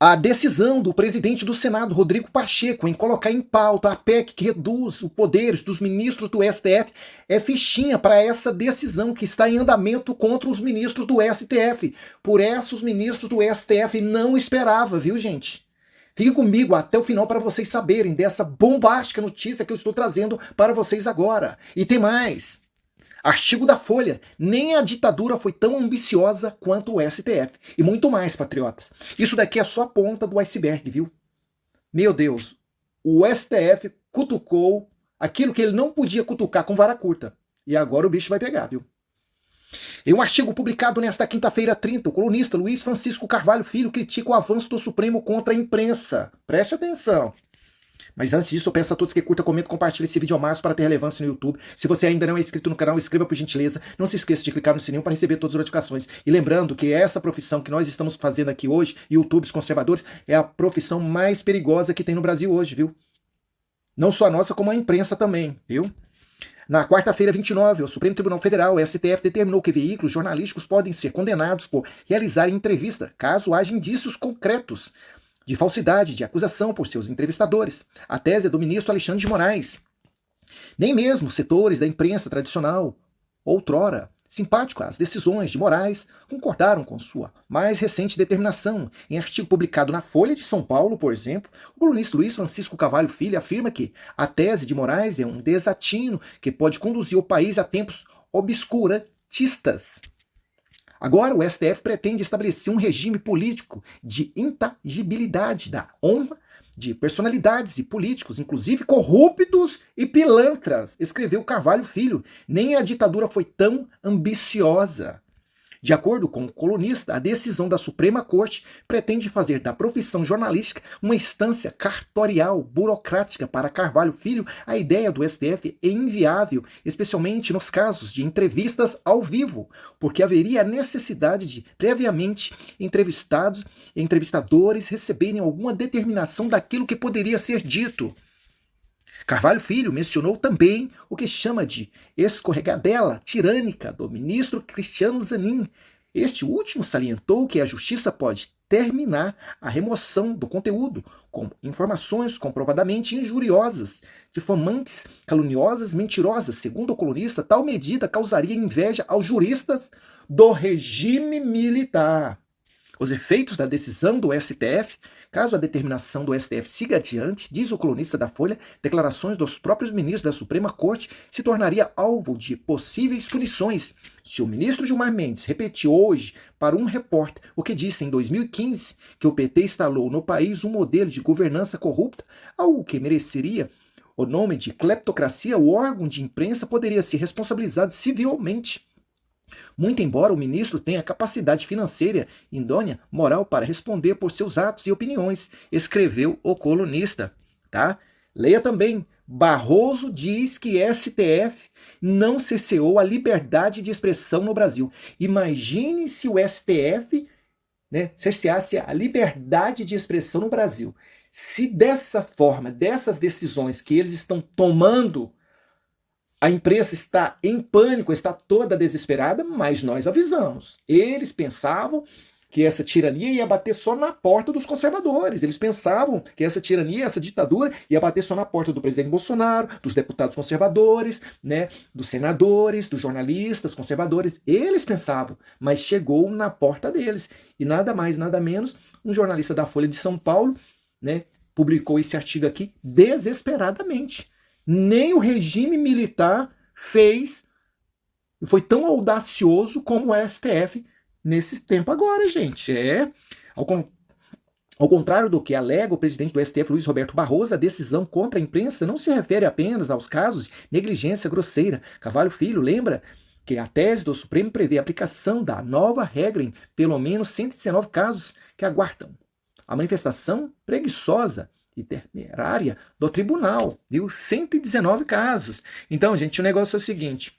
A decisão do presidente do Senado, Rodrigo Pacheco, em colocar em pauta a PEC que reduz os poderes dos ministros do STF é fichinha para essa decisão que está em andamento contra os ministros do STF. Por essa, os ministros do STF não esperavam, viu, gente? Fique comigo até o final para vocês saberem dessa bombástica notícia que eu estou trazendo para vocês agora. E tem mais. Artigo da Folha, nem a ditadura foi tão ambiciosa quanto o STF. E muito mais, patriotas. Isso daqui é só a ponta do iceberg, viu? Meu Deus, o STF cutucou aquilo que ele não podia cutucar com vara curta. E agora o bicho vai pegar, viu? Em um artigo publicado nesta quinta-feira 30, o colunista Luiz Francisco Carvalho Filho critica o avanço do Supremo contra a imprensa. Preste atenção. Mas antes disso, eu peço a todos que curtam, comentem e compartilhem esse vídeo ao máximo para ter relevância no YouTube. Se você ainda não é inscrito no canal, inscreva por gentileza. Não se esqueça de clicar no sininho para receber todas as notificações. E lembrando que essa profissão que nós estamos fazendo aqui hoje, YouTubers conservadores, é a profissão mais perigosa que tem no Brasil hoje, viu? Não só a nossa, como a imprensa também, viu? Na quarta-feira, 29, o Supremo Tribunal Federal, o STF, determinou que veículos jornalísticos podem ser condenados por realizarem entrevista, caso haja indícios concretos de falsidade de acusação por seus entrevistadores. A tese é do ministro Alexandre de Moraes. Nem mesmo setores da imprensa tradicional, outrora simpático às decisões de Moraes, concordaram com sua mais recente determinação. Em artigo publicado na Folha de São Paulo, por exemplo, o colunista Luiz Francisco Carvalho Filho afirma que a tese de Moraes é um desatino que pode conduzir o país a tempos obscurantistas. Agora, o STF pretende estabelecer um regime político de intangibilidade da honra de personalidades e políticos, inclusive corruptos e pilantras, escreveu Carvalho Filho. Nem a ditadura foi tão ambiciosa. De acordo com o colunista, a decisão da Suprema Corte pretende fazer da profissão jornalística uma instância cartorial, burocrática. Para Carvalho Filho, a ideia do STF é inviável, especialmente nos casos de entrevistas ao vivo, porque haveria a necessidade de, previamente, entrevistadores receberem alguma determinação daquilo que poderia ser dito. Carvalho Filho mencionou também o que chama de escorregadela tirânica do ministro Cristiano Zanin. Este último salientou que a justiça pode terminar a remoção do conteúdo com informações comprovadamente injuriosas, difamantes, caluniosas, mentirosas. Segundo o colunista, tal medida causaria inveja aos juristas do regime militar. Os efeitos da decisão do STF, caso a determinação do STF siga adiante, diz o colunista da Folha, declarações dos próprios ministros da Suprema Corte se tornaria alvo de possíveis punições. Se o ministro Gilmar Mendes repetiu hoje para um repórter o que disse em 2015, que o PT instalou no país um modelo de governança corrupta, algo que mereceria o nome de cleptocracia, o órgão de imprensa poderia ser responsabilizado civilmente. Muito embora o ministro tenha capacidade financeira, idônea, moral para responder por seus atos e opiniões, escreveu o colunista, tá? Leia também. Barroso diz que STF não cerceou a liberdade de expressão no Brasil. Imagine se o STF, cerceasse a liberdade de expressão no Brasil. Se dessa forma, dessas decisões que eles estão tomando, a imprensa está em pânico, está toda desesperada, mas nós avisamos. Eles pensavam que essa tirania ia bater só na porta dos conservadores. Eles pensavam que essa tirania, essa ditadura ia bater só na porta do presidente Bolsonaro, dos deputados conservadores, dos senadores, dos jornalistas conservadores. Eles pensavam, mas chegou na porta deles. E nada mais, nada menos, um jornalista da Folha de São Paulo, publicou esse artigo aqui desesperadamente. Nem o regime militar foi tão audacioso como o STF nesse tempo agora, gente. Ao contrário do que alega o presidente do STF, Luiz Roberto Barroso, a decisão contra a imprensa não se refere apenas aos casos de negligência grosseira. Carvalho Filho lembra que a tese do Supremo prevê a aplicação da nova regra em pelo menos 119 casos que aguardam a manifestação preguiçosa e temerária do tribunal, viu? 119 casos. Então, gente, o negócio é o seguinte: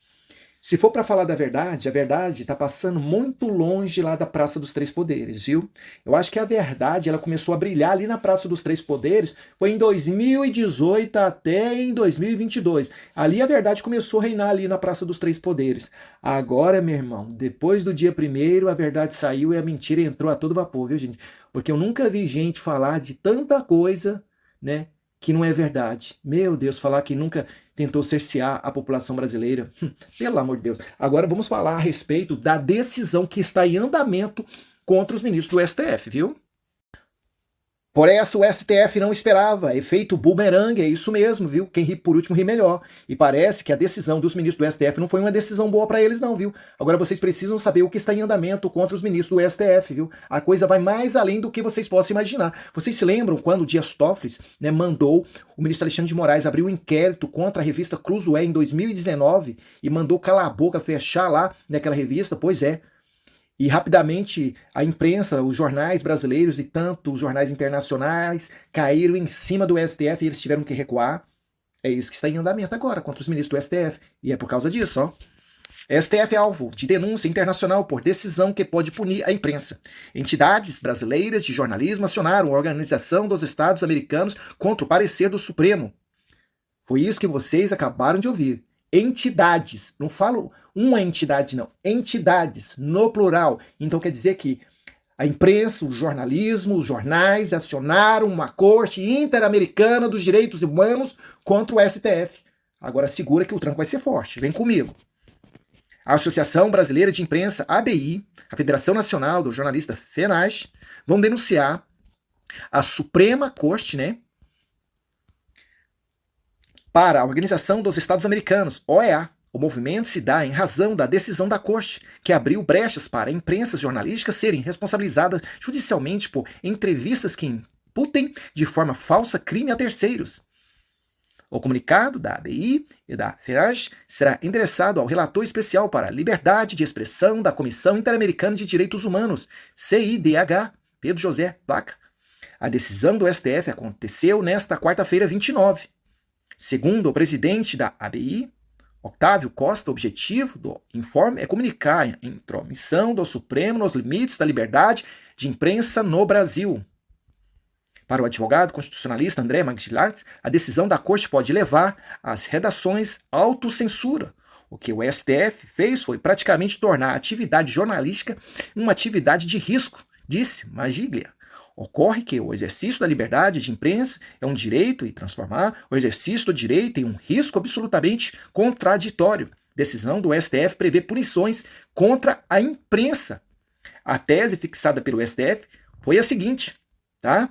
Se for para falar da verdade, a verdade está passando muito longe lá da Praça dos Três Poderes, viu? Eu acho que a verdade ela começou a brilhar ali na Praça dos Três Poderes foi em 2018 até em 2022. Ali a verdade começou a reinar ali na Praça dos Três Poderes. Agora, meu irmão, depois do dia primeiro, a verdade saiu e a mentira entrou a todo vapor, viu, gente? Porque eu nunca vi gente falar de tanta coisa, né, que não é verdade. Meu Deus, falar que nunca tentou cercear a população brasileira. Pelo amor de Deus. Agora vamos falar a respeito da decisão que está em andamento contra os ministros do STF, viu? Por essa o STF não esperava. Efeito bumerangue, é isso mesmo, viu? Quem ri por último ri melhor. E parece que a decisão dos ministros do STF não foi uma decisão boa para eles não, viu? Agora vocês precisam saber o que está em andamento contra os ministros do STF, viu? A coisa vai mais além do que vocês possam imaginar. Vocês se lembram quando o Dias Toffoli, né, mandou o ministro Alexandre de Moraes abrir um inquérito contra a revista Cruzoé em 2019 e mandou calar a boca, fechar lá naquela revista? Pois é. E rapidamente a imprensa, os jornais brasileiros e tanto os jornais internacionais caíram em cima do STF e eles tiveram que recuar. É isso que está em andamento agora contra os ministros do STF. E é por causa disso, ó. STF é alvo de denúncia internacional por decisão que pode punir a imprensa. Entidades brasileiras de jornalismo acionaram a Organização dos Estados Americanos contra o parecer do Supremo. Foi isso que vocês acabaram de ouvir. Entidades, não falo uma entidade não, entidades, no plural. Então quer dizer que a imprensa, o jornalismo, os jornais acionaram uma corte interamericana dos direitos humanos contra o STF. Agora segura que o tranco vai ser forte, vem comigo. A Associação Brasileira de Imprensa, ABI, a Federação Nacional do Jornalista, FENAJ, vão denunciar a Suprema Corte, né, para a Organização dos Estados Americanos, OEA. O movimento se dá em razão da decisão da Corte, que abriu brechas para imprensas jornalísticas serem responsabilizadas judicialmente por entrevistas que imputem de forma falsa crime a terceiros. O comunicado da ABI e da FENAJ será endereçado ao relator especial para a liberdade de expressão da Comissão Interamericana de Direitos Humanos, CIDH, Pedro José Vaca. A decisão do STF aconteceu nesta quarta-feira, 29. Segundo o presidente da ABI, Octávio Costa, o objetivo do informe é comunicar a intromissão do Supremo nos limites da liberdade de imprensa no Brasil. Para o advogado constitucionalista André Magdilat, a decisão da Corte pode levar às redações autocensura. O que o STF fez foi praticamente tornar a atividade jornalística uma atividade de risco, disse Magiglia. Ocorre que o exercício da liberdade de imprensa é um direito e transformar o exercício do direito em um risco absolutamente contraditório. Decisão do STF prevê punições contra a imprensa. A tese fixada pelo STF foi a seguinte, tá?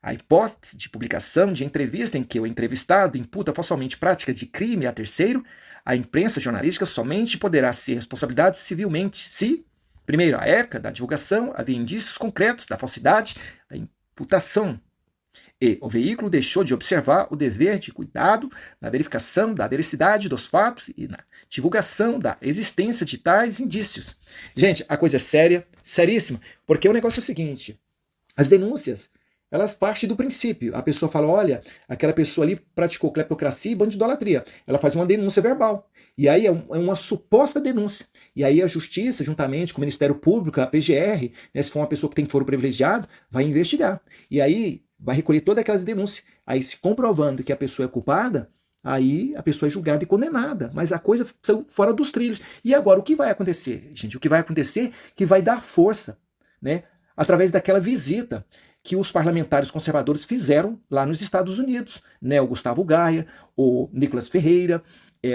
A hipótese de publicação de entrevista em que o entrevistado imputa falsamente práticas de crime a terceiro, a imprensa jornalística somente poderá ser responsabilizada civilmente se, primeiro, à época da divulgação havia indícios concretos da falsidade da imputação e o veículo deixou de observar o dever de cuidado na verificação da veracidade dos fatos e na divulgação da existência de tais indícios. Gente, a coisa é séria, seríssima, porque o negócio é o seguinte, as denúncias, elas partem do princípio. A pessoa fala, olha, aquela pessoa ali praticou cleptocracia e bandidolatria. Ela faz uma denúncia verbal. E aí é uma suposta denúncia. E aí a justiça, juntamente com o Ministério Público, a PGR, né, se for uma pessoa que tem foro privilegiado, vai investigar. E aí vai recolher todas aquelas denúncias. Aí se comprovando que a pessoa é culpada, aí a pessoa é julgada e condenada. Mas a coisa saiu fora dos trilhos. E agora o que vai acontecer, gente? O que vai acontecer é que vai dar força, né, através daquela visita que os parlamentares conservadores fizeram lá nos Estados Unidos, né? O Gustavo Gaia, o Nicolas Ferreira,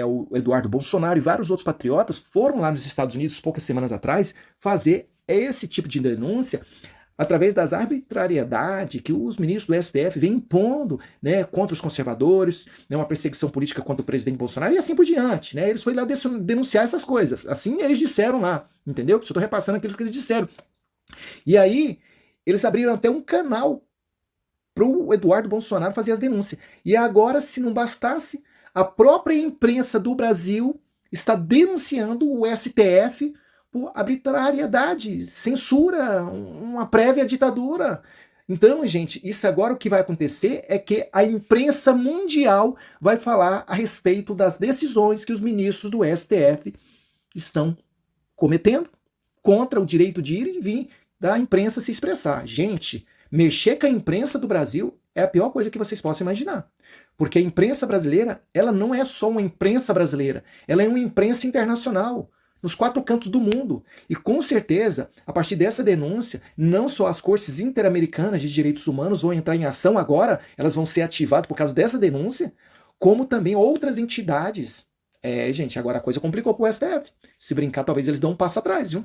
o Eduardo Bolsonaro e vários outros patriotas foram lá nos Estados Unidos poucas semanas atrás fazer esse tipo de denúncia através das arbitrariedades que os ministros do STF vêm impondo, né, contra os conservadores, né, uma perseguição política contra o presidente Bolsonaro e assim por diante. Né, eles foram lá denunciar essas coisas. Assim eles disseram lá, entendeu? Só estou repassando aquilo que eles disseram. E aí eles abriram até um canal para o Eduardo Bolsonaro fazer as denúncias. E agora, se não bastasse, a própria imprensa do Brasil está denunciando o STF por arbitrariedade, censura, uma prévia ditadura. Então, gente, isso agora o que vai acontecer é que a imprensa mundial vai falar a respeito das decisões que os ministros do STF estão cometendo contra o direito de ir e vir da imprensa se expressar. Gente, mexer com a imprensa do Brasil é a pior coisa que vocês possam imaginar. Porque a imprensa brasileira, ela não é só uma imprensa brasileira, ela é uma imprensa internacional, nos 4 cantos do mundo. E com certeza, a partir dessa denúncia, não só as cortes interamericanas de direitos humanos vão entrar em ação agora, elas vão ser ativadas por causa dessa denúncia, como também outras entidades. Gente, agora a coisa complicou pro STF. Se brincar, talvez eles dão um passo atrás, viu?